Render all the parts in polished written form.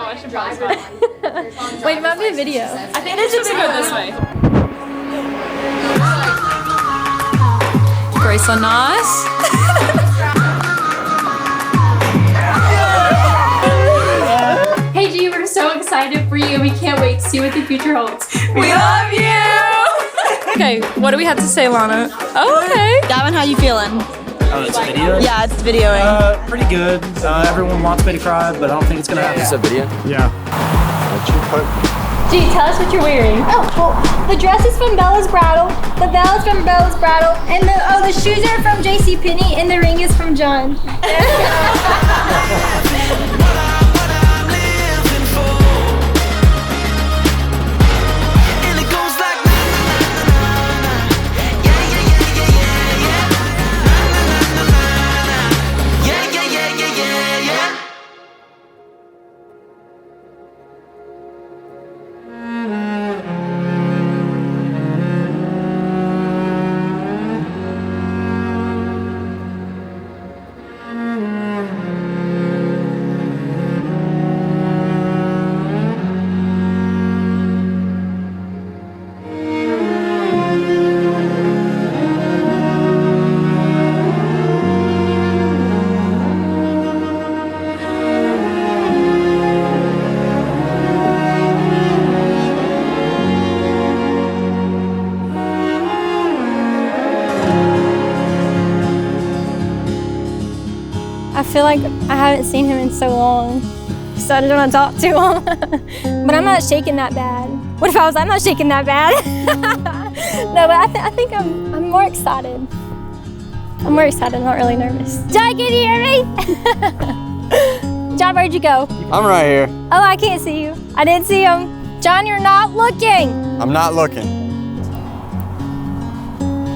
I should probably go. Wait, it might be a video. I think it should go this way. Graceland, nice. Hey G, we're so excited for you. We can't wait to see what the future holds. We love you! Okay, what do we have to say, Lana? Oh, okay. Gavin, how you feeling? Oh, it's video? Yeah, it's videoing. Pretty good. Everyone wants me to cry, but I don't think it's gonna happen. It's a video? Yeah. G, tell us what you're wearing. Oh, well, the dress is from Bella's Bridal, the bell is from Bella's Bridal, and the shoes are from JCPenney, and the ring is from John. I feel like I haven't seen him in so long, so I don't want to talk to him. But I'm not shaking that bad. What if I'm not shaking that bad? No, but I think I'm more excited. I'm more excited, not really nervous. John, can you hear me? John, where'd you go? I'm right here. Oh, I can't see you. I didn't see him. John, you're not looking. I'm not looking.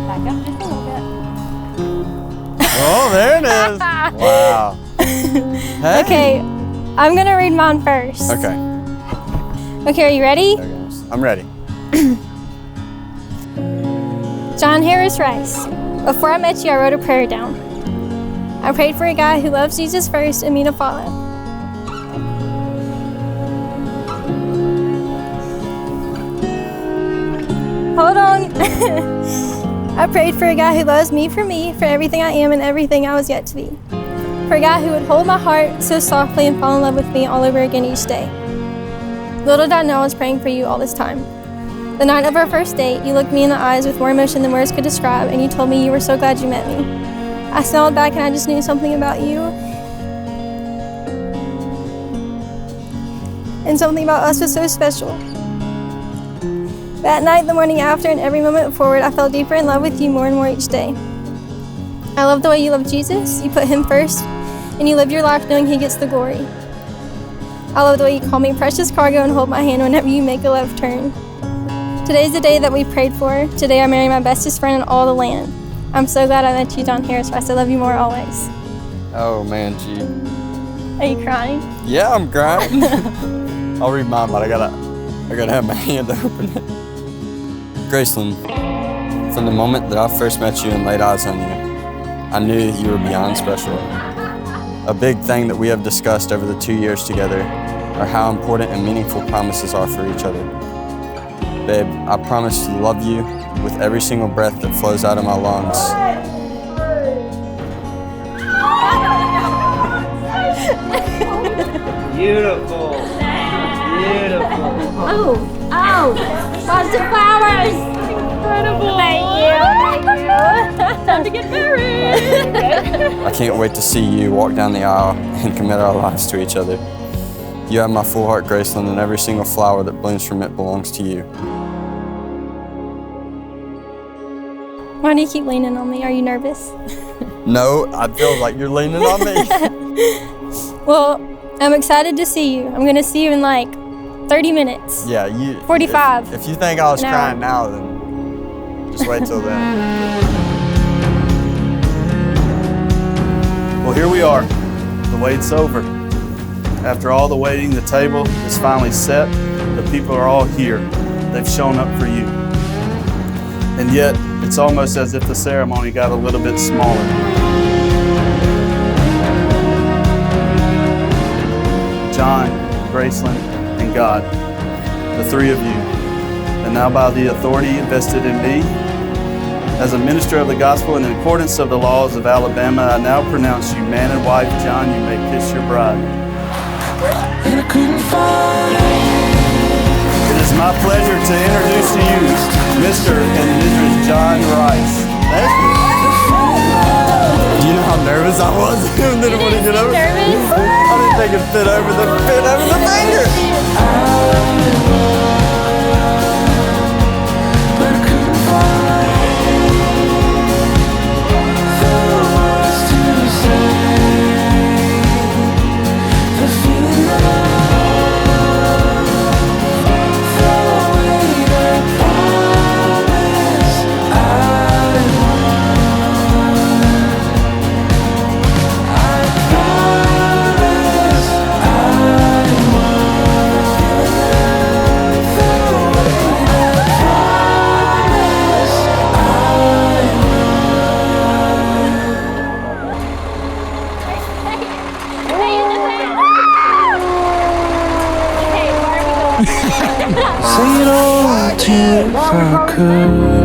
Back up just a little bit. Oh, there it is. Wow. Hey. Okay, I'm gonna read mine first. Okay. Okay, are you ready? There goes. I'm ready. John Harris Rice. Before I met you, I wrote a prayer down. I prayed for a guy who loves Jesus first and me to follow. Hold on. I prayed for a guy who loves me, for everything I am and everything I was yet to be. For a guy who would hold my heart so softly and fall in love with me all over again each day. Little did I know I was praying for you all this time. The night of our first date, you looked me in the eyes with more emotion than words could describe, and you told me you were so glad you met me. I smiled back and I just knew something about you. And something about us was so special. That night, the morning after, and every moment forward, I fell deeper in love with you more and more each day. I love the way you love Jesus, you put him first, and you live your life knowing he gets the glory. I love the way you call me precious cargo and hold my hand whenever you make a left turn. Today's the day that we prayed for. Today I marry my bestest friend in all the land. I'm so glad I met you, John Harris Rice. I love you more always. Oh, man, gee. Are you crying? Yeah, I'm crying. I'll read mine, but I gotta have my hand to open it. Graceland, from the moment that I first met you and laid eyes on you, I knew that you were beyond special. A big thing that we have discussed over the 2 years together are how important and meaningful promises are for each other. Babe, I promise to love you with every single breath that flows out of my lungs. Beautiful. Beautiful. Oh, lots of flowers. Incredible. Thank you. Time to get married. I can't wait to see you walk down the aisle and commit our lives to each other. You have my full heart, Graceland, and every single flower that blooms from it belongs to you. Why do you keep leaning on me? Are you nervous? No, I feel like you're leaning on me. Well, I'm excited to see you. I'm gonna see you in like 30 minutes. Yeah, you. 45. If you think I was An crying hour. now, then just wait till then. Well, here we are. The wait's over. After all the waiting, the table is finally set. The people are all here. They've shown up for you. And yet, it's almost as if the ceremony got a little bit smaller. John, Graceland, and God, the three of you. And now by the authority invested in me, as a minister of the gospel in accordance of the laws of Alabama, I now pronounce you man and wife. John, you may kiss your bride. It is my pleasure to introduce to you Mr. and Mrs. John Rice. Thank you. Do you know how nervous I was? I didn't want to get over. Nervous? I didn't think it fit over the finger. Say it all to if I could.